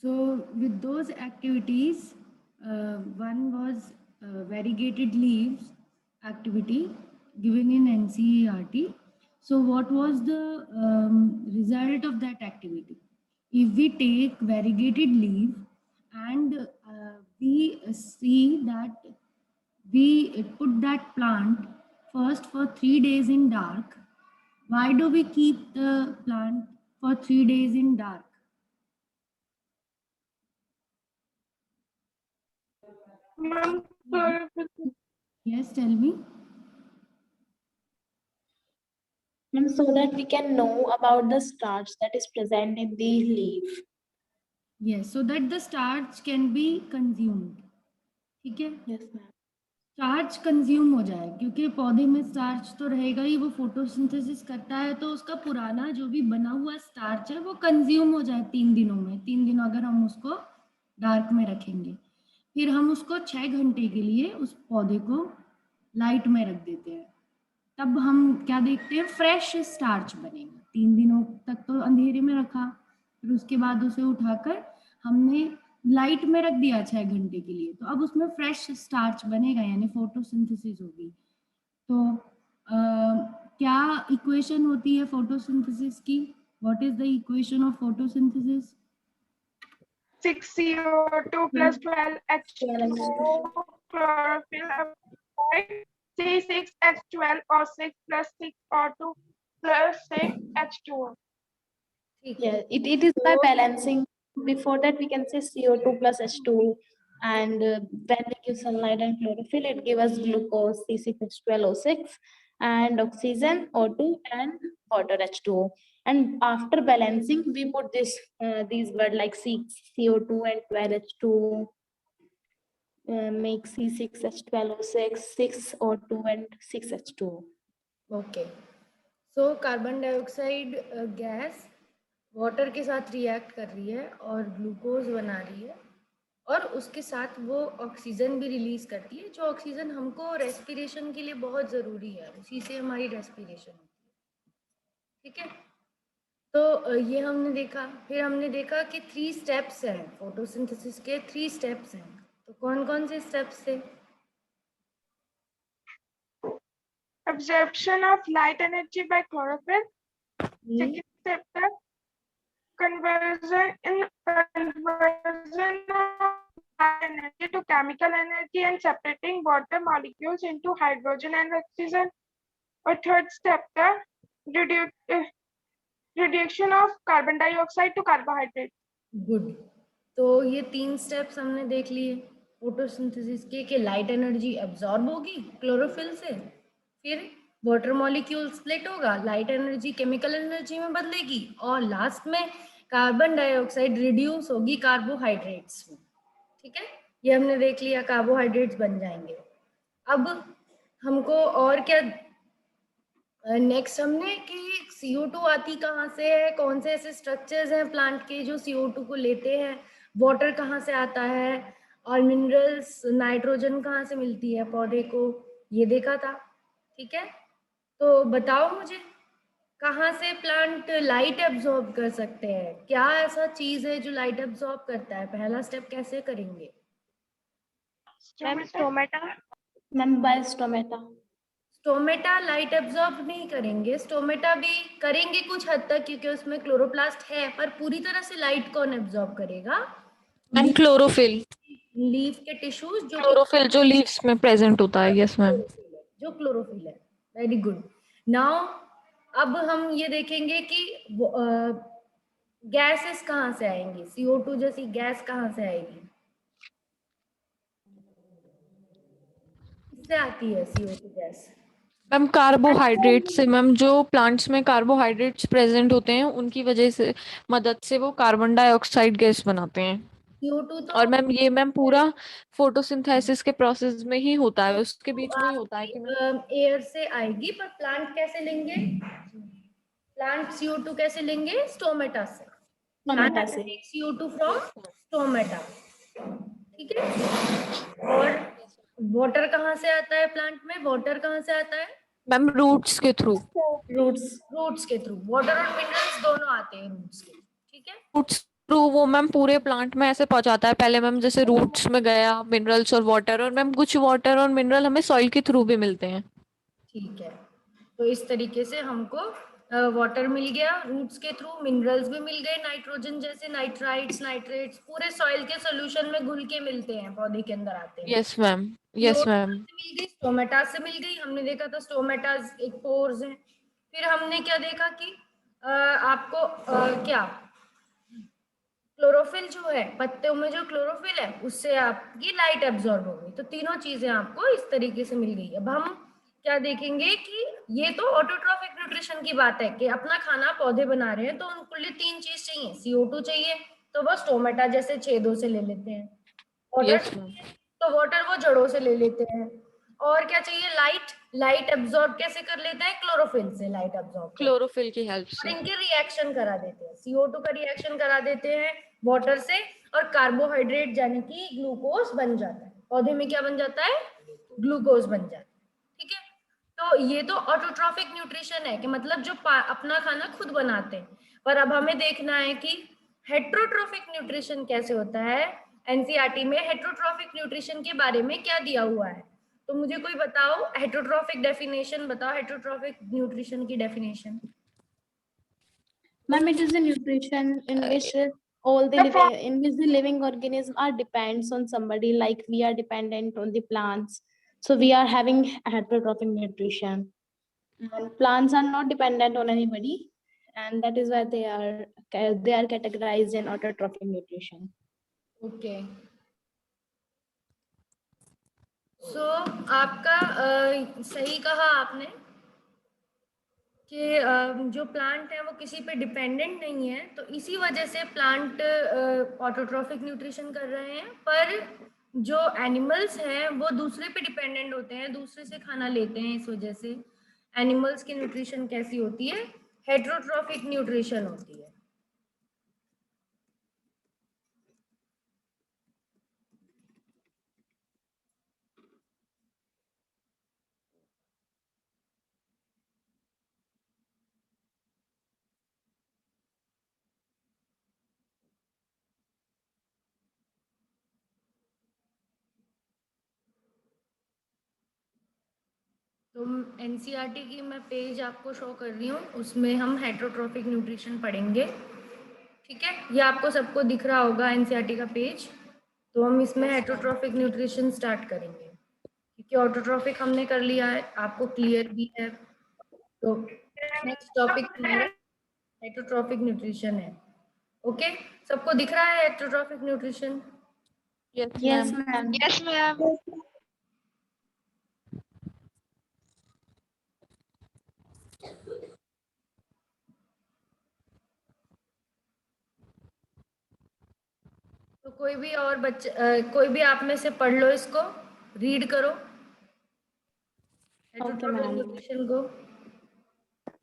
So with those activities, one was variegated leaves activity given in NCERT. So what was the result of that activity? If we take variegated leaf and we see that we put that plant first for 3 days in dark. Why do we keep the plant for 3 days in dark? Yes, tell me. So that we can know about the starch that is present in the leaf. Yes, so that the starch can be consumed. ठीक है? Yes, ma'am. Starch consume हो जाए क्योंकि पौधे में starch तो रहेगा ही, वो फोटोसिंथेसिस करता है तो उसका पुराना जो भी बना हुआ स्टार्च है वो कंज्यूम हो जाए 3 दिनों में। 3 दिन अगर हम उसको डार्क में रखेंगे, फिर हम उसको 6 घंटे के लिए उस पौधे को लाइट में रख देते हैं, तब हम क्या देखते हैं, फ्रेश स्टार्च बनेगा। 3 दिनों तक तो अंधेरे में रखा, फिर उसके बाद उसे उठाकर हमने लाइट में रख दिया 6 घंटे के लिए, तो अब उसमें फ्रेश स्टार्च बनेगा, यानी फोटोसिंथेसिस होगी। तो क्या इक्वेशन होती है फोटोसिंथेसिस की? What is the equation of photosynthesis? 6CO2 plus 12H2O chlorophyll C6H12O6 plus 6O2 plus 6H2O. Yeah, it is by balancing. Before that, we can say CO2 plus H2, and when we give sunlight and chlorophyll, it gives us glucose C6H12O6 and oxygen O2 and water H2O. And after balancing, we put this these words like CO2 and 12H2O. Make C6H12O6, 6O2 and 6H2O. Okay, so carbon dioxide gas water के साथ react कर रही है और glucose बना रही है, और उसके साथ वो ऑक्सीजन भी रिलीज करती है, जो ऑक्सीजन हमको रेस्पिरेशन के लिए बहुत ज़रूरी है, उसी से हमारी रेस्पिरेशन होती है। ठीक है, तो ये हमने देखा। फिर हमने देखा कि 3 स्टेप्स हैं फोटोसिंथेसिस के, 3 स्टेप्स हैं। तो कौन कौन से स्टेप्स थे? Absorption of light energy by chlorophyll. Second step, the conversion of light energy to chemical energy and separating water molecules into hydrogen and oxygen. Or third step, the reduction of carbon dioxide to carbohydrate. Good, तो ये 3 steps हमने देख लिए photosynthesis के, कि light energy absorb होगी chlorophyll से, फिर वाटर मॉलिक्यूल स्प्लिट होगा, लाइट एनर्जी केमिकल एनर्जी में बदलेगी, और लास्ट में कार्बन डाइऑक्साइड रिड्यूस होगी कार्बोहाइड्रेट्स में। ठीक है, ये हमने देख लिया, कार्बोहाइड्रेट्स बन जाएंगे। अब हमको और क्या नेक्स्ट हमने कि CO2 आती कहाँ से है, कौन से ऐसे स्ट्रक्चर्स हैं प्लांट के जो CO2 को लेते हैं, वाटर कहाँ से आता है, और मिनरल्स नाइट्रोजन कहाँ से मिलती है पौधे को, ये देखा था। ठीक है, तो बताओ मुझे कहाँ से प्लांट लाइट एब्जॉर्ब कर सकते हैं? क्या ऐसा चीज है जो लाइट एब्जॉर्ब करता है? पहला स्टेप कैसे करेंगे? Stomata. By stomata. Stomata light absorb नहीं करेंगे, स्टोमेटा भी करेंगे कुछ हद तक क्योंकि उसमें क्लोरोप्लास्ट है, पर पूरी तरह से लाइट कौन एब्जॉर्ब करेगा? मैम क्लोरोफिल, लीफ के टिश्यूज, जो क्लोरोफिल जो लीव्स में प्रेजेंट होता है। यस मैम, जो क्लोरोफिल है। Very good. नाउ अब हम ये देखेंगे कि गैसेस कहाँ से आएंगी, CO2 जैसी गैस कहाँ से आएगी? किससे आती है CO2 गैस? मैम कार्बोहाइड्रेट से। मैम जो प्लांट्स में कार्बोहाइड्रेट्स प्रेजेंट होते हैं उनकी वजह से, मदद से वो कार्बन डाइऑक्साइड गैस बनाते हैं। CO2 तो और मैम ये मैम पूरा फोटोसिंथेसिस के प्रोसेस में ही होता है, उसके बीच में ही होता है कि मैम एयर से आएगी, पर प्लांट कैसे लेंगे? प्लांट CO2 कैसे लेंगे? स्टोमेटा से। Stomata से। CO2 from stomata. ठीक है, और वाटर कहाँ से आता है प्लांट में? वाटर कहाँ से आता है? मैम रूट्स के थ्रू। Roots. रूट्स के थ्रू। वाटर और मिनरल्स दोनों आते हैं रूट्स के। ठीक है, रूट्स थ्रू वो मैम पूरे प्लांट में ऐसे पहुंचाता है। पहले मैम जैसे रूट्स में गया मिनरल्स और वाटर, और मैम कुछ वाटर और मिनरल हमें सॉइल के थ्रू भी मिलते हैं। ठीक है, तो इस तरीके से हमको वाटर मिल गया रूट्स के थ्रू, मिनरल्स भी मिल गए, नाइट्रोजन जैसे नाइट्राइट्स नाइट्रेट्स पूरे सॉइल के सोल्यूशन में घुल के मिलते हैं, पौधे के अंदर आते हैं। Yes ma'am, yes CO2 ma'am. से मिल गई, स्टोमेटा से मिल गई, हमने देखा था स्टोमेटाज एक पोर्स है। फिर हमने क्या देखा कि आपको क्या क्लोरोफिल जो है, पत्तों में जो क्लोरोफिल है उससे आपकी लाइट एब्जॉर्ब हो गई। तो तीनों चीजें आपको इस तरीके से मिल गई। अब हम क्या देखेंगे कि ये तो ऑटोट्रॉफिक न्यूट्रिशन की बात है कि अपना खाना पौधे बना रहे हैं तो उनको लिए 3 चीज चाहिए, CO2 चाहिए तो वो स्टोमेटा जैसे छेदों से ले लेते हैं, वाटर यस मैम। चाहिए तो वाटर वो जड़ों से ले लेते हैं, और क्या चाहिए लाइट, लाइट एब्जॉर्ब कैसे कर लेते हैं, क्लोरोफिल से लाइट एब्जॉर्ब कर, क्लोरोफिल की हेल्प और से। इनके रिएक्शन करा देते हैं, CO2 का रिएक्शन करा देते हैं वाटर से, और कार्बोहाइड्रेट यानी कि ग्लूकोज बन जाता है। पौधे में क्या बन जाता है, ग्लूकोज बन जाता है। ठीक है, तो ये तो ऑटोट्रॉफिक न्यूट्रिशन है कि मतलब जो अपना खाना खुद बनाते हैं। पर अब हमें देखना है कि हेट्रोट्रॉफिक न्यूट्रिशन कैसे होता है। एनसीईआरटी में हेट्रोट्रॉफिक न्यूट्रिशन के बारे में क्या दिया हुआ है, तो मुझे कोई बताओ हेट्रोट्रॉफिक डेफिनेशन बताओ, हेट्रोट्रॉफिक न्यूट्रिशन की definition. Ma'am, it is a nutrition in which all the in which the living organisms are depends on somebody, like we are dependent on the plants. So we are having heterotrophic nutrition. And plants are not dependent on anybody, and that is why they are categorized in autotrophic nutrition. Okay, so आपका सही कहा आपने कि जो plant है वो किसी पे डिपेंडेंट नहीं है, तो इसी वजह से प्लांट ऑटोट्रॉफिक न्यूट्रिशन कर रहे हैं। पर जो एनिमल्स हैं वो दूसरे पे डिपेंडेंट होते हैं, दूसरे से खाना लेते हैं, इस वजह से एनिमल्स की न्यूट्रिशन कैसी होती है, हेट्रोट्रॉफिक न्यूट्रिशन होती है। तो एनसीईआरटी की मैं पेज आपको शो कर रही हूँ, उसमें हम हेट्रोट्रॉफिक न्यूट्रिशन पढ़ेंगे। ठीक है, ये आपको सबको दिख रहा होगा एनसीईआरटी का पेज। तो हम इसमें हेट्रोट्रॉफिक न्यूट्रिशन स्टार्ट करेंगे, क्योंकि ऑटोट्रॉफिक हमने कर लिया है, आपको क्लियर भी है। तो नेक्स्ट टॉपिक हमारा हेट्रोट्रॉफिक न्यूट्रिशन है। ओके, सबको दिख रहा है heterotrophic nutrition? Yes Yes, ma'am. ma'am. Yes, ma'am. तो कोई भी और बच्चे कोई भी आप में से पढ़ लो, इसको रीड करो हेट्रोट्रॉफिक ma'am. न्यूट्रिशन को।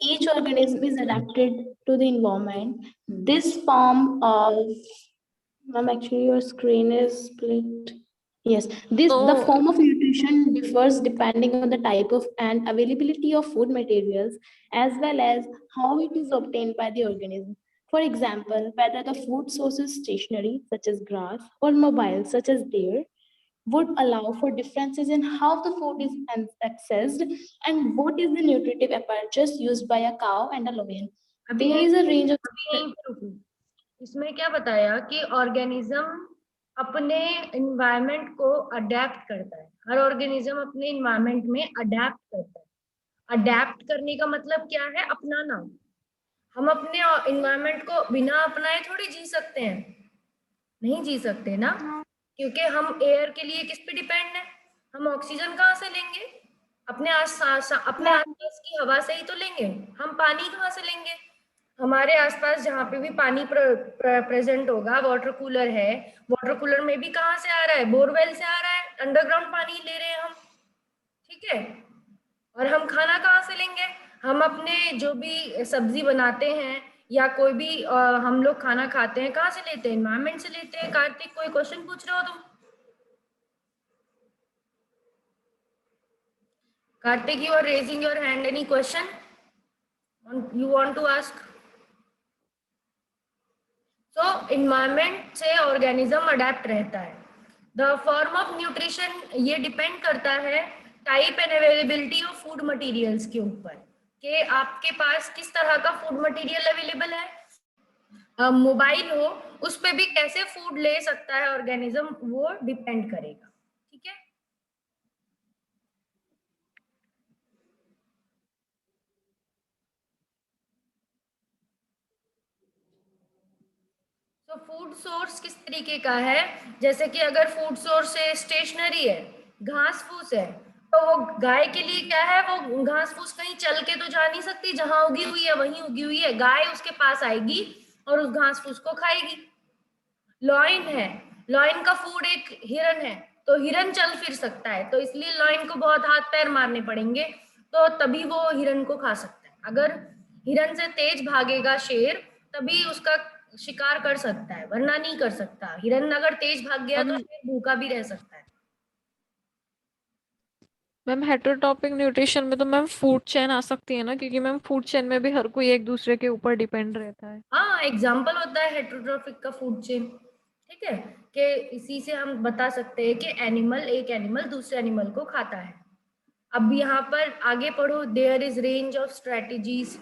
Each organism is adapted to the environment. This form of, ma'am, actually your screen is split. Yes, the तो form of nutrition differs depending on the type of and availability of food materials, as well as how it is obtained by the organism. For example, whether the food source is stationary, such as grass, or mobile, such as deer, would allow for differences in how the food is accessed and what is the nutritive apparatus used by a cow and a lion. अभी There is a range of यहीं पे रुकूं। इसमें क्या बताया कि organism अपने environment को adapt करता है, हर ऑर्गेनिज्म अपने इन्वायरमेंट में अडेप्ट करता है। अडेप्ट करने का मतलब क्या है, अपनाना। हम अपने इन्वायरमेंट को बिना अपनाए थोड़ी जी सकते हैं, नहीं जी सकते ना, क्योंकि हम एयर के लिए किस पे डिपेंड है, हम ऑक्सीजन कहाँ से लेंगे, अपने अपने आसपास की हवा से ही तो लेंगे। हम पानी कहाँ से लेंगे, हमारे आसपास जहाँ पे भी पानी प्रेजेंट होगा, वाटर कूलर है, वाटर कूलर में भी कहाँ से आ रहा है, बोरवेल से आ रहा है, अंडरग्राउंड पानी ले रहे हैं हम। ठीक है, और हम खाना कहाँ से लेंगे, हम अपने जो भी सब्जी बनाते हैं या कोई भी हम लोग खाना खाते हैं कहाँ से लेते हैं, एनवायरमेंट से लेते हैं। कार्तिक कोई क्वेश्चन पूछ रहे हो तुम? Kartik, you are raising your hand, any question you want to ask? तो इन्वायरमेंट से ऑर्गेनिज्म अडेप्ट रहता है। द फॉर्म ऑफ न्यूट्रिशन ये डिपेंड करता है type and availability of food materials के ऊपर, कि आपके पास किस तरह का फूड मटेरियल अवेलेबल है। मोबाइल हो उस पे भी कैसे फूड ले सकता है ऑर्गेनिज्म, वो डिपेंड करेगा। ठीक है, तो फूड सोर्स किस तरीके का है, जैसे कि अगर फूड सोर्स है स्टेशनरी है, घास फूस है, तो वो गाय के लिए क्या है, वो घास फूस कहीं चल के तो जा नहीं सकती, जहां उगी हुई है वहीं उगी हुई है, गाय उसके पास आएगी और उस घास फूस को खाएगी। लॉइन है, लॉइन का फूड एक हिरन है, तो हिरन चल फिर सकता है, तो इसलिए लॉइन को बहुत हाथ पैर मारने पड़ेंगे, तो तभी वो हिरन को खा सकता है। अगर हिरन से तेज भागेगा शेर तभी उसका शिकार कर सकता है, वरना नहीं कर सकता। हिरन अगर तेज भाग गया तो शेर भूखा भी रह सकता है। मैम हेटेरोटॉपिक न्यूट्रिशन में तो मैम फूड चेन आ सकती है ना, क्योंकि मैम फूड चेन में भी हर कोई एक दूसरे के ऊपर डिपेंड रहता है। हाँ, एग्जाम्पल होता है हेटेरोट्रॉफिक का फूड चेन। ठीक है, कि इसी से हम बता सकते हैं कि एक एनिमल दूसरे एनिमल को खाता है। अब यहाँ पर आगे पढ़ो, there is range of strategies.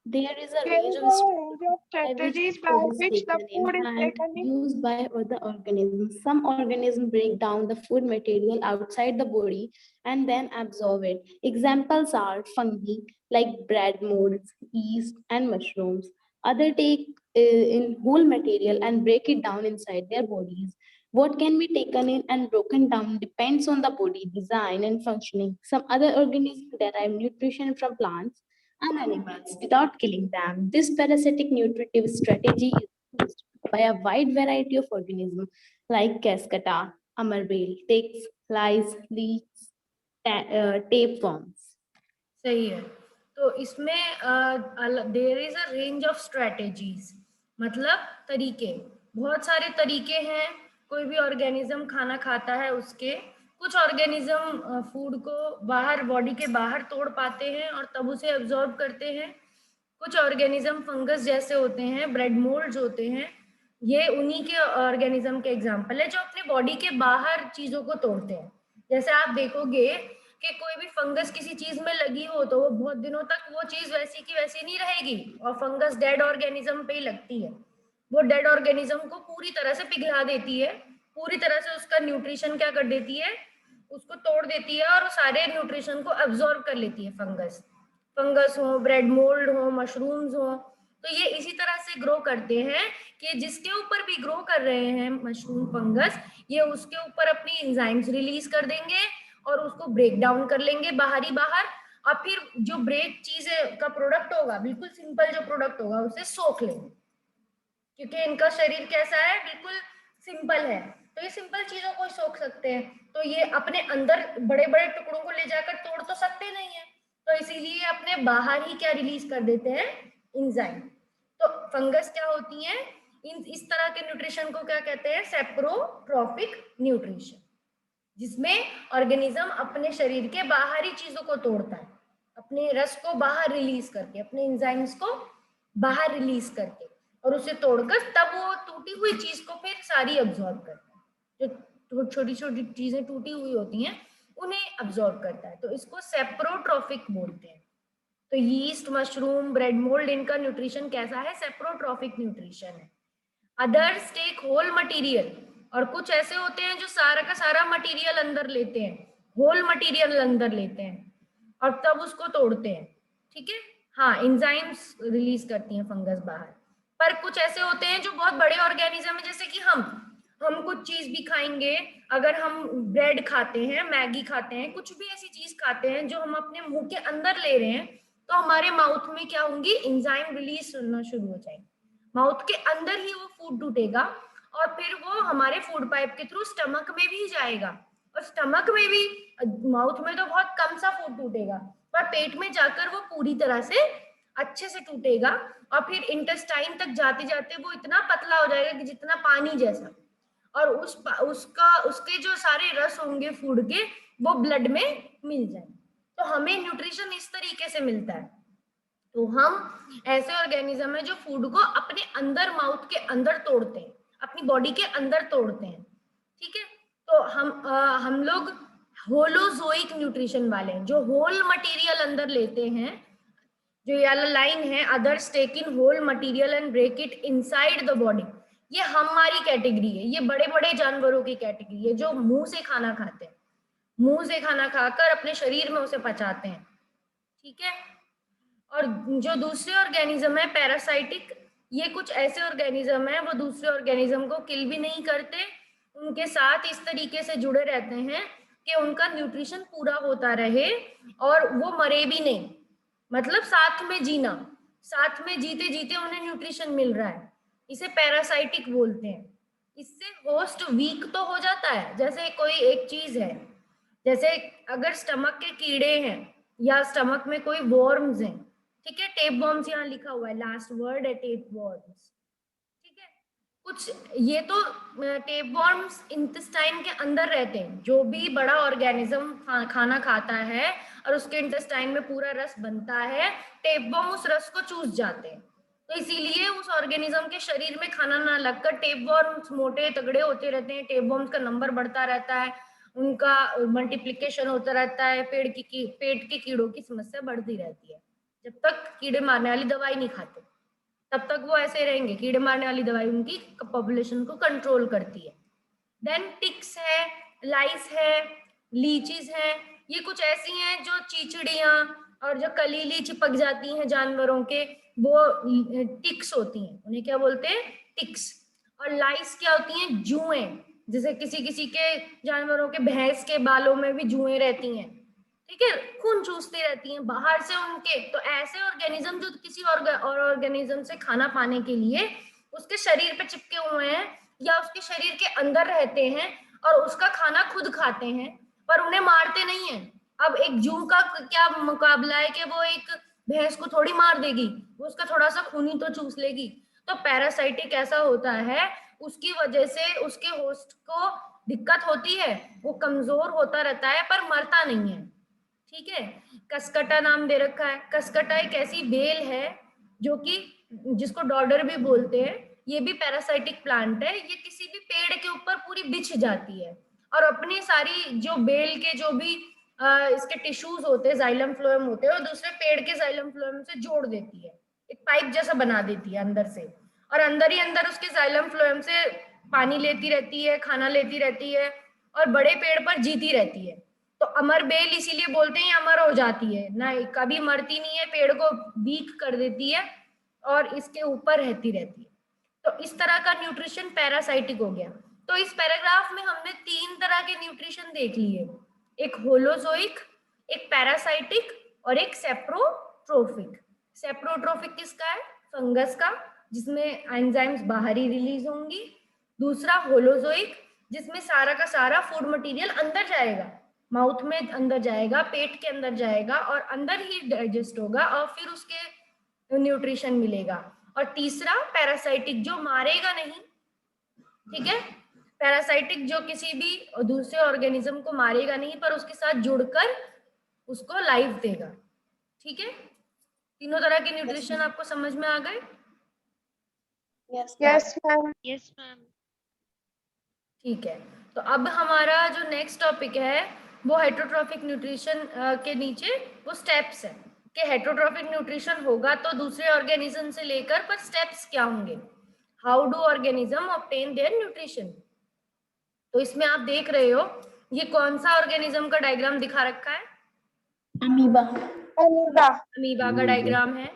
There is a There range is of a range of strategies strategies by which the taken food in is hand, taken in. used by other organisms. Some organisms break down the food material outside the body and then absorb it. Examples are fungi like bread molds, yeast, and mushrooms. Others take in whole material and break it down inside their bodies. What can be taken in and broken down depends on the body design and functioning. Some other organisms derive nutrition from plants and animals without killing them. This parasitic nutritive strategy is used by a wide variety of organisms like cascata, amarvale, ticks, lice, leeks, tapeworms. सही है, तो इसमें there is a range of strategies, मतलब तरीके, बहुत सारे तरीके हैं। कोई भी ऑर्गेनिज्म खाना खाता है, उसके कुछ ऑर्गेनिज्म फूड को बाहर, बॉडी के बाहर तोड़ पाते हैं और तब उसे एब्जॉर्ब करते हैं। कुछ ऑर्गेनिज्म फंगस जैसे होते हैं, ब्रेड मोल्ड्स होते हैं, ये उन्हीं के ऑर्गेनिज्म के एग्जाम्पल है जो अपनी बॉडी के बाहर चीजों को तोड़ते हैं। जैसे आप देखोगे कि कोई भी फंगस किसी चीज में लगी हो तो वो बहुत दिनों तक वो चीज वैसी की वैसी नहीं रहेगी, और फंगस डेड ऑर्गेनिज्म पे ही लगती है। वो डेड ऑर्गेनिज्म को पूरी तरह से पिघला देती है, पूरी तरह से उसका न्यूट्रिशन क्या कर देती है, उसको तोड़ देती है, और सारे न्यूट्रिशन को एब्जॉर्ब कर लेती है फंगस। फंगस हो, ब्रेड मोल्ड हो, मशरूम्स हो, तो ये इसी तरह से ग्रो करते हैं कि जिसके ऊपर भी ग्रो कर रहे हैं मशरूम फंगस, ये उसके ऊपर अपनी एंजाइम्स रिलीज कर देंगे और उसको ब्रेक डाउन कर लेंगे बाहर ही बाहर, और फिर जो ब्रेक चीज का प्रोडक्ट होगा, बिल्कुल सिंपल जो प्रोडक्ट होगा, उसे सोख लेंगे, क्योंकि इनका शरीर कैसा है, बिल्कुल सिंपल है, तो ये सिंपल चीजों को सोख सकते हैं। तो ये अपने अंदर बड़े बड़े टुकड़ों को ले जाकर तोड़ तो सकते नहीं है, तो इसीलिए अपने बाहर ही क्या रिलीज कर देते हैं, एंजाइम। तो फंगस क्या होती है, इस तरह के न्यूट्रिशन को क्या कहते हैं, सेप्रोट्रॉफिक न्यूट्रिशन, जिसमें ऑर्गेनिज्म अपने शरीर के बाहरी चीजों को तोड़ता है, अपने रस को बाहर रिलीज करके, अपने एंजाइम्स को बाहर रिलीज करके, और उसे तोड़कर तब वो टूटी हुई चीज को फिर सारी अब्सॉर्ब करता है। जो छोटी छोटी चीजें टूटी हुई होती हैं उन्हें अब्सॉर्ब करता है, तो इसको सेप्रोट्रॉफिक बोलते हैं। तो यीस्ट, मशरूम, ब्रेड मोल्ड, इनका न्यूट्रिशन कैसा है, सेप्रोट्रॉफिक न्यूट्रिशन है। अदर्स टेक होल मटेरियल, और कुछ ऐसे होते हैं जो सारा का सारा मटेरियल अंदर लेते हैं, होल मटेरियल अंदर लेते हैं और तब उसको तोड़ते हैं। ठीक है, हाँ, एंजाइम्स रिलीज करती हैं फंगस बाहर। पर कुछ ऐसे होते हैं जो बहुत बड़े ऑर्गेनिज्म है, जैसे कि हम कुछ चीज भी खाएंगे, अगर हम ब्रेड खाते हैं, मैगी खाते हैं, कुछ भी ऐसी चीज खाते हैं जो हम अपने मुंह के अंदर ले रहे हैं, तो हमारे माउथ में क्या होंगी, एंजाइम रिलीज होना शुरू हो जाएंगे, माउथ के अंदर ही वो फूड टूटेगा और फिर वो हमारे फूड पाइप के थ्रू स्टमक में भी जाएगा, और स्टमक में भी, माउथ में तो बहुत कम सा फूड टूटेगा, पर पेट में जाकर वो पूरी तरह से अच्छे से टूटेगा, और फिर इंटेस्टाइन तक जाते जाते वो इतना पतला हो जाएगा कि जितना पानी जैसा, और उसके जो सारे रस होंगे फूड के, वो ब्लड में मिल जाएंगे। तो हमें न्यूट्रिशन इस तरीके से मिलता है। तो हम ऐसे ऑर्गेनिज्म है जो फूड को अपने अंदर माउथ के अंदर तोड़ते हैं, अपनी बॉडी के अंदर तोड़ते हैं, ठीक है। तो हम लोग होलोजोइक न्यूट्रिशन वाले हैं, जो होल मटेरियल अंदर लेते हैं। जो येलो लाइन है, others take in whole material and break it inside the body, ये हमारी कैटेगरी है। ये बड़े बड़े जानवरों की कैटेगरी है जो मुंह से खाना खाते हैं, मुंह से खाना खाकर अपने शरीर में उसे पचाते हैं, ठीक है। और जो दूसरे ऑर्गेनिज्म है पैरासाइटिक, ये कुछ ऐसे ऑर्गेनिज्म है वो दूसरे ऑर्गेनिज्म को किल भी नहीं करते, उनके साथ इस तरीके से जुड़े रहते हैं कि उनका न्यूट्रिशन पूरा होता रहे और वो मरे भी नहीं, मतलब साथ में जीना, साथ में जीते जीते उन्हें न्यूट्रिशन मिल रहा है, इसे पैरासाइटिक बोलते हैं। इससे होस्ट वीक तो हो जाता है, जैसे कोई एक चीज है, जैसे अगर स्टमक के कीड़े हैं या स्टमक में कोई वॉर्म्स हैं, ठीक है, टेप वॉर्म्स यहाँ लिखा हुआ है, लास्ट वर्ड है टेप वॉर्म्स, ठीक है। कुछ ये तो टेप वॉर्म्स इंटेस्टाइन के अंदर रहते हैं, जो भी बड़ा ऑर्गेनिज्म खाना खाता है और उसके इंटेस्टाइन में पूरा रस बनता है, टेप वॉर्म उस रस को चूस जाते हैं। तो इसीलिए उस ऑर्गेनिज्म के शरीर में खाना ना लगकर टेप वॉर्म्स मोटे तगड़े होते रहते हैं, टेप वॉर्म्स का नंबर बढ़ता रहता है, उनका मल्टीप्लिकेशन होता रहता है, पेट के कीड़ों की समस्या बढ़ती रहती है। जब तक कीड़े मारने वाली दवाई नहीं खाते तब तक वो ऐसे रहेंगे, कीड़े मारने वाली दवाई उनकी पॉपुलेशन को कंट्रोल करती है। देन टिक्स है, लाइस है, लीचीज है, ये कुछ ऐसी हैं जो चीचड़ियां और जो कलीली चिपक जाती हैं जानवरों के, वो टिक्स होती हैं, उन्हें क्या बोलते हैं, टिक्स। और लाइस क्या होती हैं, जुएं, जैसे किसी किसी के जानवरों के भैंस के बालों में भी जुएं रहती हैं, ठीक है, खून चूसती रहती हैं बाहर से उनके। तो ऐसे ऑर्गेनिज्म जो किसी और ऑर्गेनिज्म से खाना पाने के लिए उसके शरीर पे चिपके हुए हैं या उसके शरीर के अंदर रहते हैं और उसका खाना खुद खाते हैं, पर उन्हें मारते नहीं है। अब एक जू का क्या मुकाबला है कि वो एक भैंस को थोड़ी मार देगी, वो उसका थोड़ा सा खून ही तो चूस लेगी। तो पैरासाइटिक ऐसा होता है, उसकी वजह से उसके होस्ट को दिक्कत होती है, वो कमजोर होता रहता है पर मरता नहीं है, ठीक है। कसकटा नाम दे रखा है, कसकटा एक ऐसी बेल है जो कि जिसको डॉडर भी बोलते हैं, ये भी पैरासाइटिक प्लांट है। ये किसी भी पेड़ के ऊपर पूरी बिछ जाती है और अपनी सारी जो बेल के जो भी इसके टिश्यूज होते हैं, जाइलम फ्लोएम होते हैं, और दूसरे पेड़ के जाइलम फ्लोएम से जोड़ देती है, एक पाइप जैसा बना देती है अंदर से, और अंदर ही अंदर उसके जाइलम फ्लोएम से पानी लेती रहती है, खाना लेती रहती है और बड़े पेड़ पर जीती रहती है। तो अमर बेल इसीलिए बोलते हैं अमर हो जाती है ना, कभी मरती नहीं है, पेड़ को वीक कर देती है और इसके ऊपर रहती रहती है। तो इस तरह का न्यूट्रिशन पैरासाइटिक हो गया। तो इस पैराग्राफ में हमने 3 तरह के न्यूट्रिशन देख लिए, एक होलोजोइक, एक पैरासाइटिक और एक सेप्रोट्रोफिक। सेप्रोट्रोफिक किसका है, फंगस का, जिसमें एंजाइम्स बाहर ही रिलीज होंगी। दूसरा होलोजोइक, जिसमें सारा का सारा फूड मटेरियल अंदर जाएगा, माउथ में अंदर जाएगा, पेट के अंदर जाएगा और अंदर ही डाइजेस्ट होगा और फिर उसके न्यूट्रिशन मिलेगा। और तीसरा पैरासाइटिक, जो मारेगा नहीं, ठीक है, पैरासाइटिक जो किसी भी दूसरे ऑर्गेनिज्म को मारेगा नहीं पर उसके साथ जुड़कर उसको लाइफ देगा, ठीक है। तीनों तरह के न्यूट्रिशन आपको समझ में आ गए? Yes, Yes, ma'am. Yes, ma'am. ठीक है, तो अब हमारा जो नेक्स्ट टॉपिक है वो हेटरोट्रॉफिक न्यूट्रिशन के नीचे वो स्टेप्स है कि हेटरोट्रॉफिक न्यूट्रिशन होगा तो दूसरे ऑर्गेनिज्म से लेकर, पर स्टेप्स क्या होंगे, how do organism obtain their nutrition. तो इसमें आप देख रहे हो ये कौन सा ऑर्गेनिज्म का डायग्राम दिखा रखा है, amoeba. Amoeba. अमीबा का डायग्राम है,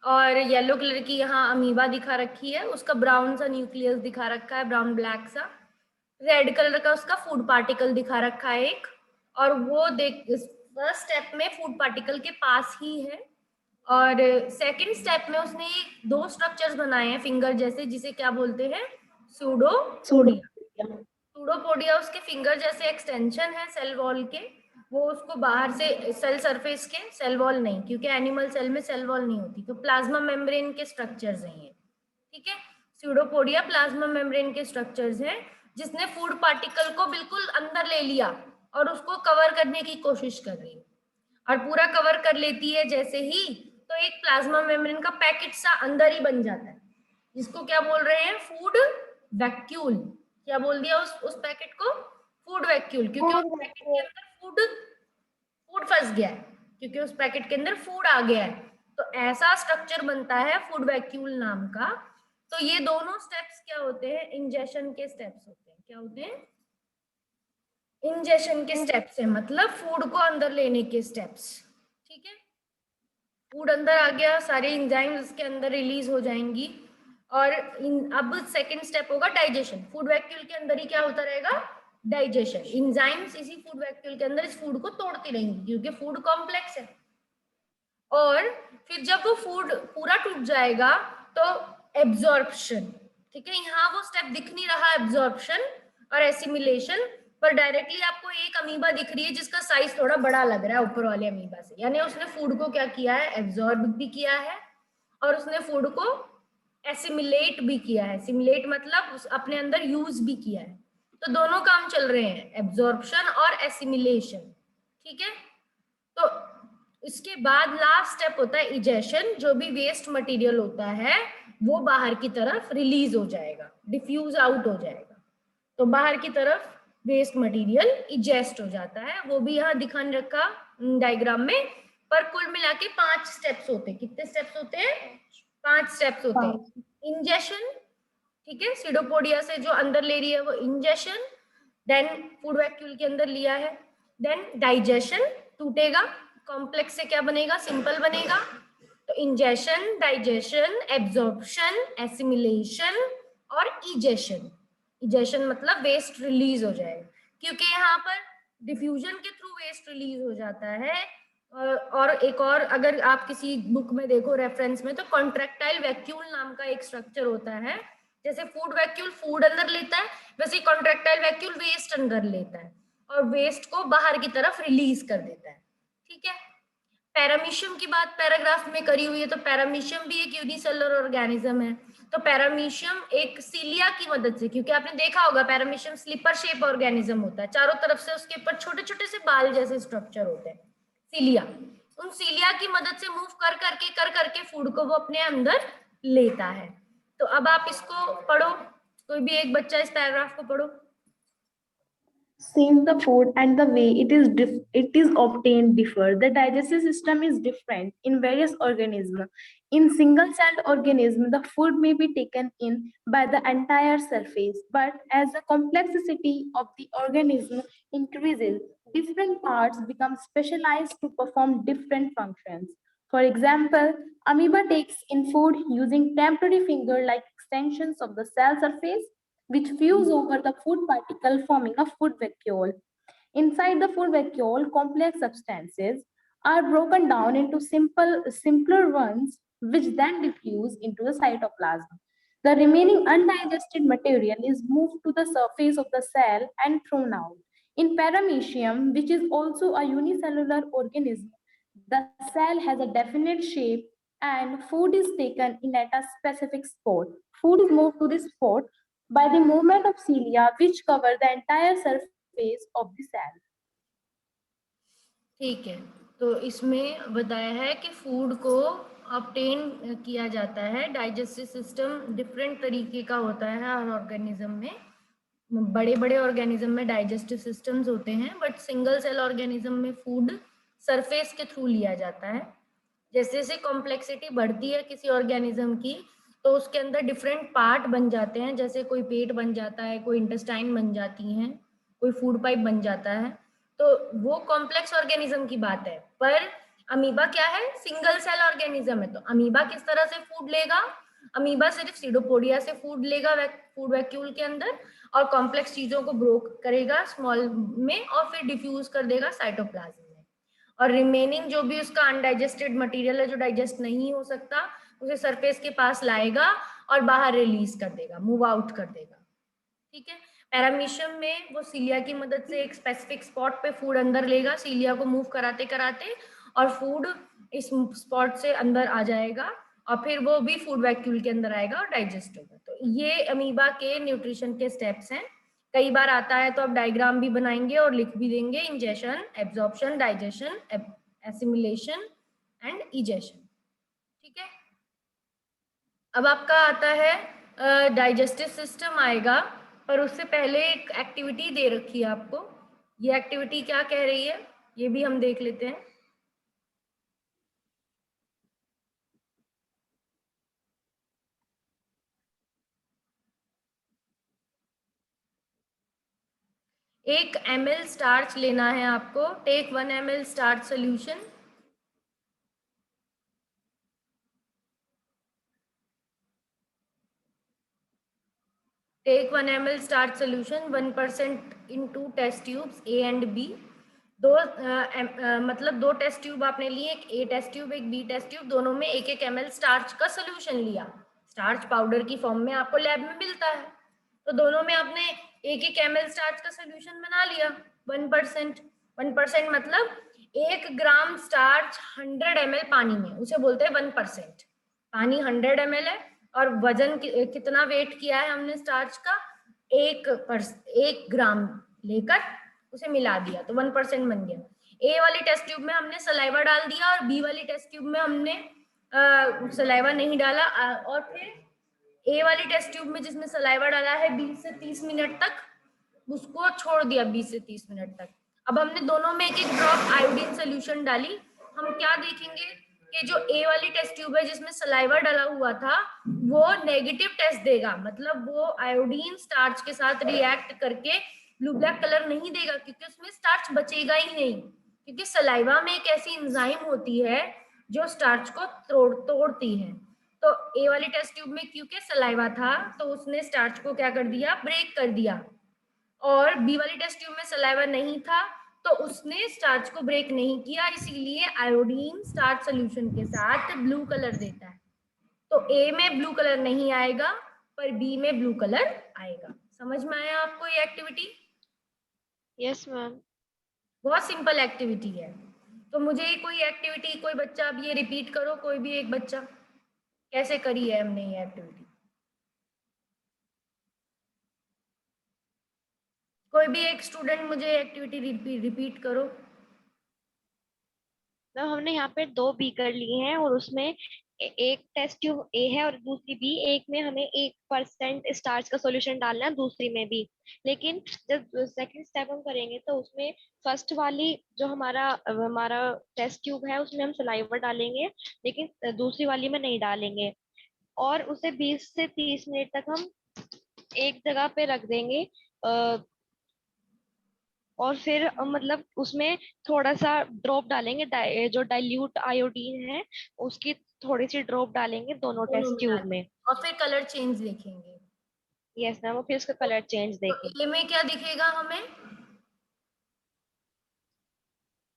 और येलो कलर की यहाँ अमीबा दिखा रखी है, उसका ब्राउन सा न्यूक्लियस दिखा रखा है, ब्राउन ब्लैक सा। रेड कलर का उसका फूड पार्टिकल दिखा रखा है एक, और वो देख फर्स्ट स्टेप में फूड पार्टिकल के पास ही है। और सेकंड स्टेप में उसने 2 स्ट्रक्चर्स बनाए हैं फिंगर जैसे, जिसे क्या बोलते हैं, सूडोपोडिया। सूडोपोडिया उसके फिंगर जैसे एक्सटेंशन है सेल वॉल के, वो उसको बाहर से सेल सरफेस के, सेल वॉल नहीं, क्योंकि एनिमल सेल में सेल वॉल नहीं होती, तो प्लाज्मा मेम्ब्रेन के स्ट्रक्चर्स हैं ये, ठीक है। सूडोपोडिया प्लाज्मा मेम्ब्रेन के स्ट्रक्चर्स हैं, जिसने फूड पार्टिकल को बिल्कुल अंदर ले लिया और उसको कवर करने की कोशिश कर रही है, और पूरा कवर कर लेती है जैसे ही तो एक प्लाज्मा मेम्ब्रेन का पैकेट सा अंदर ही बन जाता है, जिसको क्या बोल रहे हैं, फूड वैक्यूल। क्या बोल दिया उस पैकेट को, फूड वैक्यूल, क्योंकि उस पैकेट के अंदर फूड फंस गया है, क्योंकि उस पैकेट के अंदर फूड आ गया है। तो ऐसा स्ट्रक्चर बनता है फूड वैक्यूल नाम का। तो ये दोनों स्टेप्स क्या होते हैं, इंजेशन के स्टेप्स होते हैं। क्या होते हैं, इंजेशन के स्टेप्स है, मतलब फूड को अंदर लेने के स्टेप्स। ठीक है, फूड अंदर आ गया, सारे एंजाइम्स इसके अंदर रिलीज हो जाएंगी। और अब सेकंड स्टेप होगा डाइजेशन। फूड वैक्यूल के अंदर ही क्या होता रहेगा, डाइजेशन। एंजाइम्स इसी फूड वैक्यूल के अंदर इस फूड को तोड़ती रहेंगी, क्योंकि फूड कॉम्प्लेक्स है। और फिर जब वो फूड पूरा टूट जाएगा तो एब्जॉर्प्शन। ठीक है, यहाँ वो स्टेप दिख नहीं रहा एब्जॉर्प्शन और एसिमिलेशन, पर डायरेक्टली आपको एक अमीबा दिख रही है जिसका साइज थोड़ा बड़ा लग रहा है ऊपर वाले अमीबा से, यानी उसने फूड को क्या किया है, एब्जॉर्ब भी किया है और उसने फूड को एसिमिलेट भी किया है। एसिमिलेट मतलब अपने अंदर यूज भी किया है। तो दोनों काम चल रहे हैं, एब्जॉर्प्शन और एसिमिलेशन। ठीक है, तो इसके बाद लास्ट स्टेप होता है इजेशन। जो भी वेस्ट मटेरियल होता है वो बाहर की तरफ रिलीज हो जाएगा, डिफ्यूज आउट हो जाएगा। तो बाहर की तरफ वेस्ट मटेरियल इजेस्ट हो जाता है, वो भी यहाँ दिखाने रखा डायग्राम में। पर कुल मिला के 5 स्टेप्स होते हैं। कितने स्टेप्स होते हैं, 5 स्टेप्स होते हैं। इंजेशन, ठीक है, सीडोपोडिया से जो अंदर ले रही है वो इंजेशन, देन फूड वैक्यूल के अंदर लिया है, देन डाइजेशन, टूटेगा, कॉम्प्लेक्स से क्या बनेगा, सिंपल बनेगा। तो इंजेशन, डाइजेशन, एब्जॉर्प्शन, एसिमिलेशन और इजेशन। इजेशन मतलब वेस्ट रिलीज हो जाएगा, क्योंकि यहाँ पर डिफ्यूजन के थ्रू वेस्ट रिलीज हो जाता है। और एक और, अगर आप किसी बुक में देखो रेफरेंस में, तो कॉन्ट्रैक्टाइल वैक्यूल नाम का एक स्ट्रक्चर होता है। जैसे फूड वैक्यूल फूड अंदर लेता है, वैसे कॉन्ट्रैक्टाइल वैक्यूल वेस्ट अंदर लेता है और वेस्ट को बाहर की तरफ रिलीज कर देता है। ठीक है, पैरामीशियम की बात पैराग्राफ में करी हुई है। तो पैरामीशियम भी एक यूनिसेलुलर ऑर्गेनिज्म है। तो पैरामीशियम एक सीलिया की मदद से, क्योंकि आपने देखा होगा पैरामीशियम स्लीपर शेप ऑर्गेनिज्म होता है, चारों तरफ से उसके ऊपर छोटे छोटे से बाल जैसे स्ट्रक्चर होते हैं, सीलिया। उन सीलिया की मदद से मूव कर करके फूड को वो अपने अंदर लेता है। तो अब आप इसको पढ़ो, कोई भी एक बच्चा इस पैराग्राफ को पढ़ो। Seeing the food and the way it is obtained differ. The digestive system is different in various organisms. In single-celled organism, the food may be taken in by the entire surface, but as the complexity of the organism increases, different parts become specialized to perform different functions. For example, amoeba takes in food using temporary finger-like extensions of the cell surface, which fuse over the food particle, forming a food vacuole. Inside the food vacuole, complex substances are broken down into simpler ones, which then diffuse into the cytoplasm. The remaining undigested material is moved to the surface of the cell and thrown out. In paramecium, which is also a unicellular organism, the cell has a definite shape and food is taken in at a specific spot. Food is moved to this spot by the movement of cilia, which cover the entire surface of the cell. ठीक है, तो इसमें बताया है कि food को obtain किया जाता है। डाइजेस्टिव सिस्टम डिफरेंट तरीके का होता है हर ऑर्गेनिज्म में। बड़े बड़े ऑर्गेनिज्म में डाइजेस्टिव सिस्टम्स होते हैं, बट सिंगल सेल ऑर्गेनिज्म में फूड सरफेस के थ्रू लिया जाता है। जैसे जैसे कॉम्प्लेक्सिटी बढ़ती है किसी ऑर्गेनिज्म की, तो उसके अंदर डिफरेंट पार्ट बन जाते हैं। जैसे कोई पेट बन जाता है, कोई इंटेस्टाइन बन जाती हैं, कोई फूड पाइप बन जाता है। तो वो कॉम्प्लेक्स ऑर्गेनिज्म की बात है। पर अमीबा क्या है, सिंगल सेल ऑर्गेनिज्म है। तो अमीबा किस तरह से फूड लेगा, अमीबा सिर्फ सीडोपोडिया से फूड लेगा फूड वैक्यूल के अंदर, और कॉम्प्लेक्स चीजों को ब्रोक करेगा स्मॉल में और फिर डिफ्यूज कर देगा साइटोप्लाज्म में। और रिमेनिंग जो भी उसका अनडाइजेस्टेड मटेरियल है, जो डाइजेस्ट नहीं हो सकता, उसे सरफेस के पास लाएगा और बाहर रिलीज कर देगा, मूव आउट कर देगा। ठीक है, पैरामीशियम में वो सीलिया की मदद से एक स्पेसिफिक स्पॉट पे फूड अंदर लेगा, सीलिया को मूव कराते कराते, और फूड इस स्पॉट से अंदर आ जाएगा और फिर वो भी फूड वैक्यूल के अंदर आएगा और डाइजेस्ट होगा। तो ये अमीबा के न्यूट्रिशन के स्टेप्स हैं। कई बार आता है तो आप डायग्राम भी बनाएंगे और लिख भी देंगे, ingestion, absorption, digestion, assimilation and egestion. ठीक है, अब आपका आता है डाइजेस्टिव सिस्टम आएगा, पर उससे पहले एक एक्टिविटी दे रखी है आपको। ये एक्टिविटी क्या कह रही है ये भी हम देख लेते हैं। एक ml स्टार्च लेना है आपको। Take 1 ml starch solution. Take 1 ml starch solution 1% in 2 test tubes A and B। मतलब 2 टेस्ट ट्यूब आपने लिए, एक A टेस्ट ट्यूब एक B टेस्ट ट्यूब, दोनों में 1-1 ml स्टार्च का सोल्यूशन लिया। स्टार्च पाउडर की फॉर्म में आपको लैब में मिलता है, तो दोनों में आपने 1-1 ml स्टार्च का सोल्यूशन बना लिया। 1% 1% मतलब 1 ग्राम स्टार्च 100 ml पानी में, उसे बोलते हैं 1%। पानी 100 ml है और वजन कितना वेट किया है हमने स्टार्च का, 1 ग्राम लेकर उसे मिला दिया तो 1% बन गया। ए वाली टेस्ट ट्यूब में हमने सलाइवा डाल दिया और बी वाली टेस्ट ट्यूब में हमने सलाइवा नहीं डाला। और फिर ए वाली टेस्ट ट्यूब में जिसमें सलाइवा डाला है 20 से 30 मिनट तक उसको छोड़ दिया, 20 से 30 मिनट तक। अब हमने दोनों में 1-1 ड्रॉप आयोडीन सोल्यूशन डाली। हम क्या देखेंगे कि जो ए वाली टेस्ट ट्यूब है जिसमें सलाइवा डाला हुआ था वो नेगेटिव टेस्ट देगा, मतलब वो आयोडीन स्टार्च के साथ रिएक्ट करके ब्लू ब्लैक कलर नहीं देगा, क्योंकि उसमें स्टार्च बचेगा ही नहीं, क्योंकि सलाइवा में एक ऐसी एंजाइम होती है जो स्टार्च को तोड़ती है। तो ए वाली टेस्ट ट्यूब में क्योंकि सलाइवा था तो उसने स्टार्च को क्या कर दिया, ब्रेक कर दिया। और बी वाली टेस्ट ट्यूब में सलाइवा नहीं था तो उसने स्टार्च को ब्रेक नहीं किया, इसीलिए आयोडीन स्टार्च सोल्यूशन के साथ ब्लू कलर देता है। तो ए में ब्लू कलर नहीं आएगा पर बी में ब्लू कलर आएगा। समझ में आया आपको ये एक्टिविटी? Yes ma'am. बहुत सिंपल एक्टिविटी है। तो मुझे कोई एक्टिविटी, कोई बच्चा अब ये रिपीट करो, कोई भी एक बच्चा, कैसे करी है हमने ये एक्टिविटी? कोई भी एक स्टूडेंट मुझे एक्टिविटी रिपीट करो। मैम हमने यहाँ पे 2 बीकर लिए हैं और उसमें एक टेस्ट ट्यूब ए है और दूसरी बी। एक में हमें 1% स्टार्च का सॉल्यूशन डालना है, दूसरी में भी। लेकिन जब सेकंड स्टेप हम करेंगे तो उसमें फर्स्ट वाली जो हमारा टेस्ट ट्यूब है उसमें हम सलाइवा डालेंगे, लेकिन दूसरी वाली में नहीं डालेंगे। और उसे 20 से 30 मिनट तक हम एक जगह पे रख देंगे। और फिर मतलब उसमें थोड़ा सा ड्रॉप डालेंगे, जो डाइल्यूट आयोडीन है उसकी थोड़ी सी ड्रॉप डालेंगे दोनों टेस्ट ट्यूब में। और फिर कलर चेंज देखेंगे। यस मैम, और फिर उसका कलर चेंज तो देखेंगे। ए में क्या दिखेगा हमें?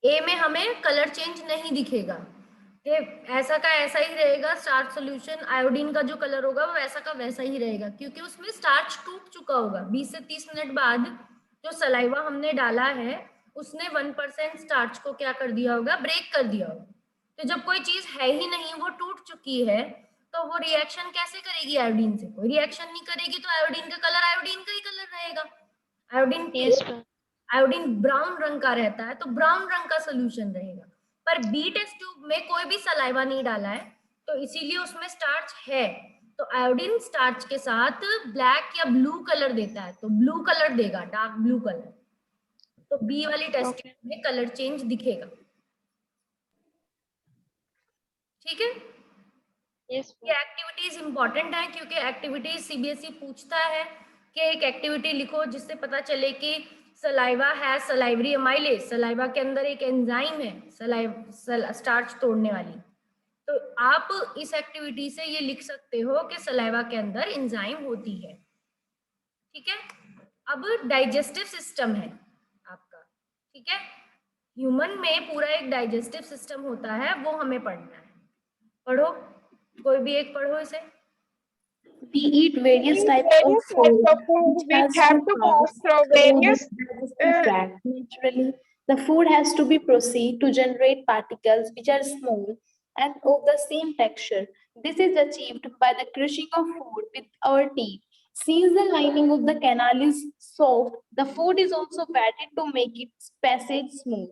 ए में हमें कलर चेंज नहीं दिखेगा, कि ऐसा का ऐसा ही रहेगा। स्टार्च सॉल्यूशन आयोडीन का जो कलर होगा वो वैसा का वैसा ही रहेगा, क्योंकि उसमें स्टार्च टूट चुका होगा। 20 से 30 मिनट बाद जो सलाइवा हमने डाला है उसने 1% स्टार्च को क्या कर दिया होगा, ब्रेक कर दिया होगा। तो जब कोई चीज है ही नहीं, वो टूट चुकी है, तो वो रिएक्शन कैसे करेगी आयोडीन से? कोई रिएक्शन नहीं करेगी, तो आयोडीन का कलर आयोडीन का ही कलर रहेगा। Iodine yes ma'am. Iodine brown रंग का रहता है, तो ब्राउन रंग का सोल्यूशन रहेगा। पर बी टेस्ट ट्यूब में कोई भी सलाइवा नहीं डाला है, तो इसीलिए उसमें स्टार्च है, तो आयोडीन स्टार्च के साथ ब्लैक या ब्लू कलर देता है, तो ब्लू कलर देगा, डार्क ब्लू कलर। तो बी वाली टेस्ट ट्यूब में कलर चेंज दिखेगा। ठीक है, यस ये एक्टिविटीज इंपॉर्टेंट है, क्योंकि एक्टिविटीज सीबीएसई पूछता है कि एक एक्टिविटी लिखो जिससे पता चले कि सलाइवा है सलाइवरी अमाइलेज, सलाइवा के अंदर एक एंजाइम है स्टार्च तोड़ने वाली। तो आप इस एक्टिविटी से ये लिख सकते हो कि सलाइवा के अंदर एंजाइम होती है। ठीक है, अब डाइजेस्टिव सिस्टम है आपका। ठीक है, ह्यूमन में पूरा एक डाइजेस्टिव सिस्टम होता है, वो हमें पढ़ना है। पढ़ो, कोई भी एक पढ़ो इसे। We eat various types of food which has to pass through various digestive tract. Naturally, the food has to be processed to generate particles which are small and of the same texture. This is achieved by the crushing of food with our teeth. Since the lining of the canal is soft, the food is also wetted to make its passage smooth.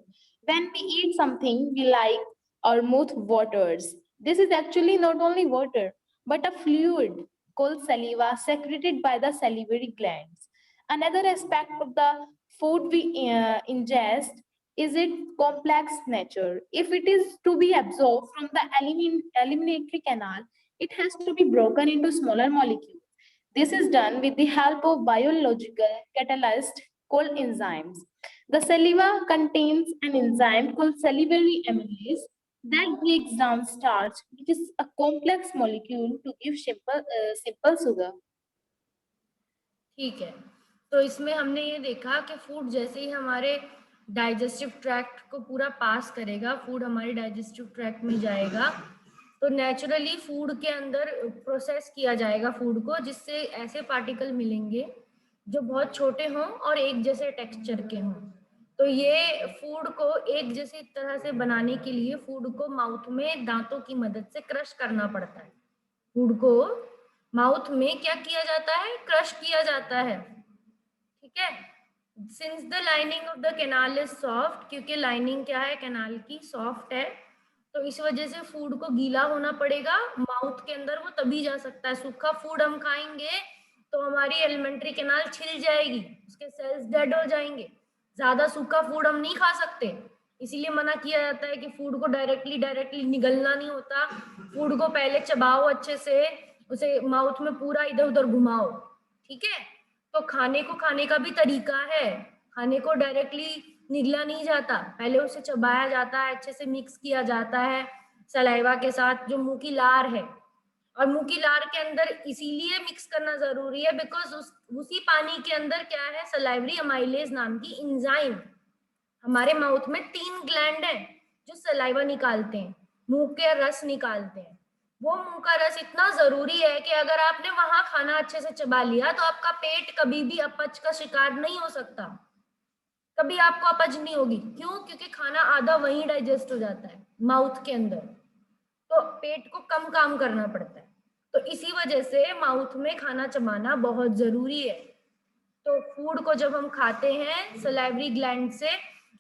When we eat something we like, our mouth waters. This is actually not only water, but a fluid called saliva secreted by the salivary glands. Another aspect of the food we ingest is its complex nature. If it is to be absorbed from the eliminatory canal, it has to be broken into smaller molecules. This is done with the help of biological catalysts called enzymes. The saliva contains an enzyme called salivary amylase that breaks down starch, which is a complex molecule, to give simple sugar. ठीक है, तो इसमें हमने ये देखा कि food जैसे ही हमारे डाइजेस्टिव ट्रैक्ट को पूरा पास करेगा, फूड हमारे डाइजेस्टिव ट्रैक्ट में जाएगा, तो नेचुरली फूड के अंदर प्रोसेस किया जाएगा फूड को, जिससे ऐसे पार्टिकल मिलेंगे जो बहुत छोटे हों और एक जैसे टेक्सचर के हों। तो ये फूड को एक जैसी तरह से बनाने के लिए फूड को माउथ में दांतों की मदद से क्रश करना पड़ता है। फूड को माउथ में क्या किया जाता है? क्रश किया जाता है, ठीक है। Since the lining of the canal is soft, क्योंकि लाइनिंग क्या है कैनाल की, सॉफ्ट है, तो इस वजह से फूड को गीला होना पड़ेगा माउथ के अंदर, वो तभी जा सकता है। सूखा फूड हम खाएंगे तो हमारी एलिमेंट्री कैनाल छिल जाएगी, उसके सेल्स डेड हो जाएंगे। ज्यादा सूखा फूड हम नहीं खा सकते, इसीलिए मना किया जाता है कि फूड को डायरेक्टली निगलना नहीं होता। फूड को पहले चबाओ अच्छे से, उसे माउथ में पूरा इधर उधर घुमाओ, ठीक है। तो खाने का भी तरीका है, खाने को डायरेक्टली निगला नहीं जाता, पहले उसे चबाया जाता है, अच्छे से मिक्स किया जाता है सलाइवा के साथ, जो मुंह की लार है। और मुंह की लार के अंदर इसीलिए मिक्स करना जरूरी है बिकॉज उसी पानी के अंदर क्या है, सलाइवरी अमाइलेज नाम की एंजाइम। हमारे माउथ में 3 ग्लैंड है जो सलाइवा निकालते हैं, मुंह के रस निकालते हैं। वो मुंह का रस इतना जरूरी है कि अगर आपने वहां खाना अच्छे से चबा लिया तो आपका पेट कभी भी अपच का शिकार नहीं हो सकता, कभी आपको अपच नहीं होगी। क्यों? क्योंकि खाना आधा वहीं डाइजेस्ट हो जाता है माउथ के अंदर, तो पेट को कम काम करना पड़ता है। तो इसी वजह से माउथ में खाना चबाना बहुत जरूरी है। तो फूड को जब हम खाते हैं सलाइवरी ग्लैंड से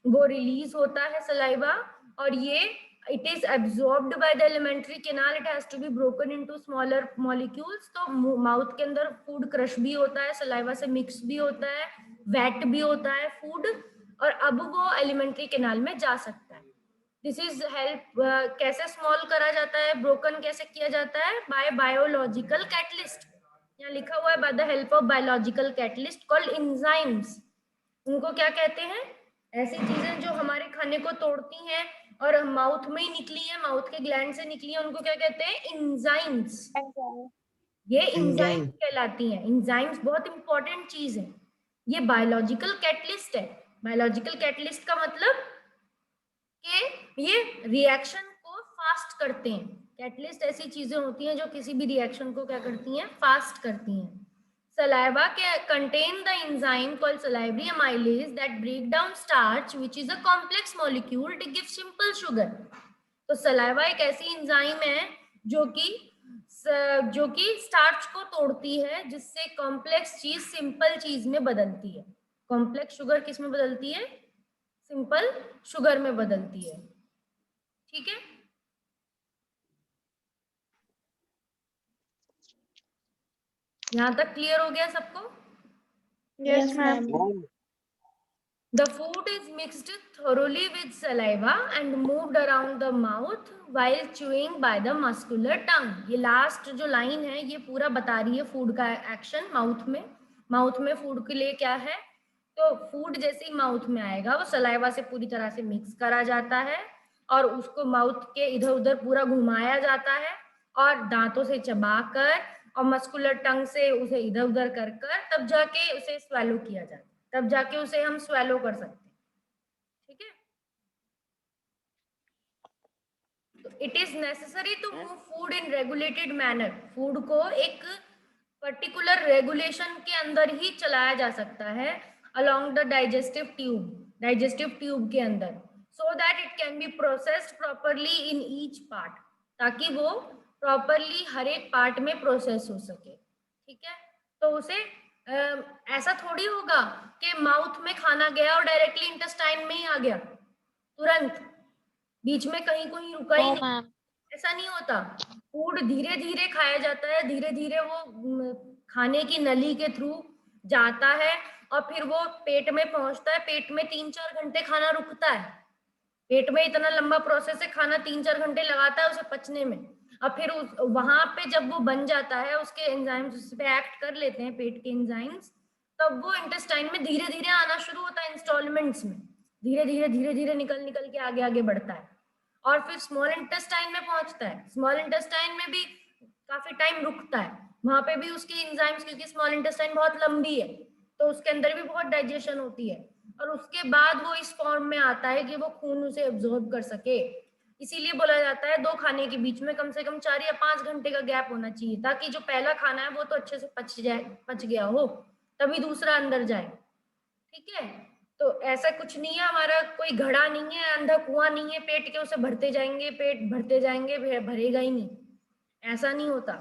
वो रिलीज होता है सलाइवा, और ये it is absorbed by the alimentary canal, it has to be broken into smaller molecules. तो माउथ के अंदर फूड क्रश भी होता है, सलाइवा से मिक्स भी होता है, वेट भी होता है फूड, और अब वो एलिमेंट्री कैनाल में जा सकता है। दिस इज हेल्प कैसे स्मॉल करा जाता है, ब्रोकन कैसे किया जाता है? बाय बायोलॉजिकल कैटलिस्ट, यहाँ लिखा हुआ है by the help of biological catalyst called enzymes. उनको क्या कहते हैं? ऐसी चीजें जो हमारे खाने को तोड़ती हैं और माउथ में ही निकली है, माउथ के ग्लैंड से निकली है, उनको क्या कहते हैं? एंजाइम्स। ये एंजाइम्स कहलाती हैं। एंजाइम्स बहुत इंपॉर्टेंट चीज है, ये बायोलॉजिकल कैटलिस्ट है। बायोलॉजिकल कैटलिस्ट का मतलब कि ये रिएक्शन को फास्ट करते हैं। कैटलिस्ट ऐसी चीजें होती हैं जो किसी भी रिएक्शन को क्या करती हैं? फास्ट करती हैं। Saliva contain the enzyme called salivary amylase that break down starch, which is a complex molecule to give simple sugar. तो सलाइवा एक ऐसी एंजाइम है जो कि स्टार्च को तोड़ती है, जिससे कॉम्प्लेक्स चीज सिंपल चीज में बदलती है। कॉम्प्लेक्स शुगर किस में बदलती है? सिंपल शुगर में बदलती है, ठीक है। यहाँ तक क्लियर हो गया सबको? Yes, ma'am. The food is mixed thoroughly with saliva and moved around the mouth while chewing by the muscular tongue. ये लास्ट जो लाइन है ये पूरा बता रही है फूड का एक्शन माउथ में। माउथ में फूड के लिए क्या है? तो फूड जैसे ही माउथ में आएगा वो सलाइवा से पूरी तरह से मिक्स करा जाता है और उसको माउथ के इधर उधर पूरा घुमाया जाता है और दांतों से चबाकर और मस्कुलर टंग से उसे इधर उधर कर तब जाके उसे स्वेलो किया जाता है, तब जाके उसे हम स्वेलो कर सकते हैं, ठीक है। तो it is necessary to move food in regulated manner. Food को एक पर्टिकुलर रेगुलेशन के अंदर ही चलाया जा सकता है अलोंग द डाइजेस्टिव ट्यूब के अंदर, so that it can be processed properly in each part, ताकि वो प्रॉपरली हर एक पार्ट में प्रोसेस हो सके, ठीक है। तो उसे ऐसा थोड़ी होगा कि माउथ में खाना गया और डायरेक्टली इंटेस्टाइन में ही आ गया तुरंत, बीच में कहीं रुका ही नहीं। ऐसा नहीं होता। फूड धीरे धीरे खाया जाता है, धीरे धीरे वो खाने की नली के थ्रू जाता है और फिर वो पेट में पहुंचता है। पेट में 3-4 घंटे खाना रुकता है। पेट में इतना लंबा प्रोसेस है, खाना 3-4 घंटे लगाता है उसे पचने में। अब फिर वहां पे जब वो बन जाता है, उसके एंजाइम्स उस पे एक्ट कर लेते हैं, पेट के एंजाइम्स, तब वो इंटेस्टाइन में धीरे धीरे आना शुरू होता है, इंस्टॉलमेंट्स में धीरे धीरे निकल निकल के आगे आगे बढ़ता है और फिर स्मॉल इंटेस्टाइन में पहुंचता है। स्मॉल इंटेस्टाइन में भी काफी टाइम रुकता है, वहां पे भी उसके एंजाइम्स, क्योंकि स्मॉल इंटेस्टाइन बहुत लंबी है तो उसके अंदर भी बहुत डाइजेशन होती है और उसके बाद वो इस फॉर्म में आता है कि वो खून उसे एब्जॉर्ब कर सके। इसीलिए बोला जाता है 2 खाने के बीच में कम से कम 4 या 5 घंटे का गैप होना चाहिए, ताकि जो पहला खाना है वो तो अच्छे से पच गया हो, तभी दूसरा अंदर जाए। ठीक है, तो ऐसा कुछ नहीं है, हमारा कोई घड़ा नहीं है, अंधा कुआं नहीं है पेट के, उसे भरते जाएंगे, पेट भरते जाएंगे, भरेगा ही नहीं, ऐसा नहीं होता।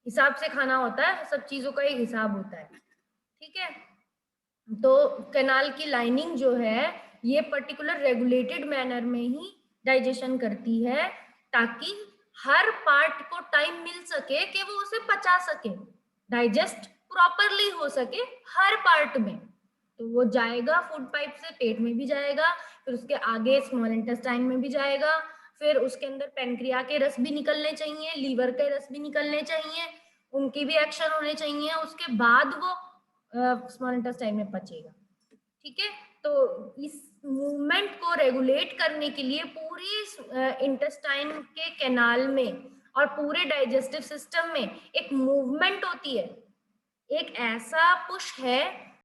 हिसाब से खाना होता है, सब चीजों का एक हिसाब होता है। ठीक है, तो कैनाल की लाइनिंग जो है ये पर्टिकुलर रेगुलेटेड मैनर में ही डाइजेशन करती है, ताकि हर पार्ट को टाइम मिल सके कि वो उसे पचा सके, डाइजेस्ट प्रॉपरली हो सके हर पार्ट में। तो वो जाएगा फूड पाइप से, पेट में भी जाएगा, फिर उसके आगे स्मॉल इंटेस्टाइन में भी जाएगा, फिर उसके अंदर पेनक्रिया के रस भी निकलने चाहिए, लीवर के रस भी निकलने चाहिए, उनकी भी एक्शन होने चाहिए, उसके बाद वो स्मॉल इंटेस्टाइन में पचेगा। ठीक है, तो इस मूवमेंट को रेगुलेट करने के लिए पूरी इंटेस्टाइन के कैनाल में और पूरे डाइजेस्टिव सिस्टम में एक मूवमेंट होती है, एक ऐसा पुश है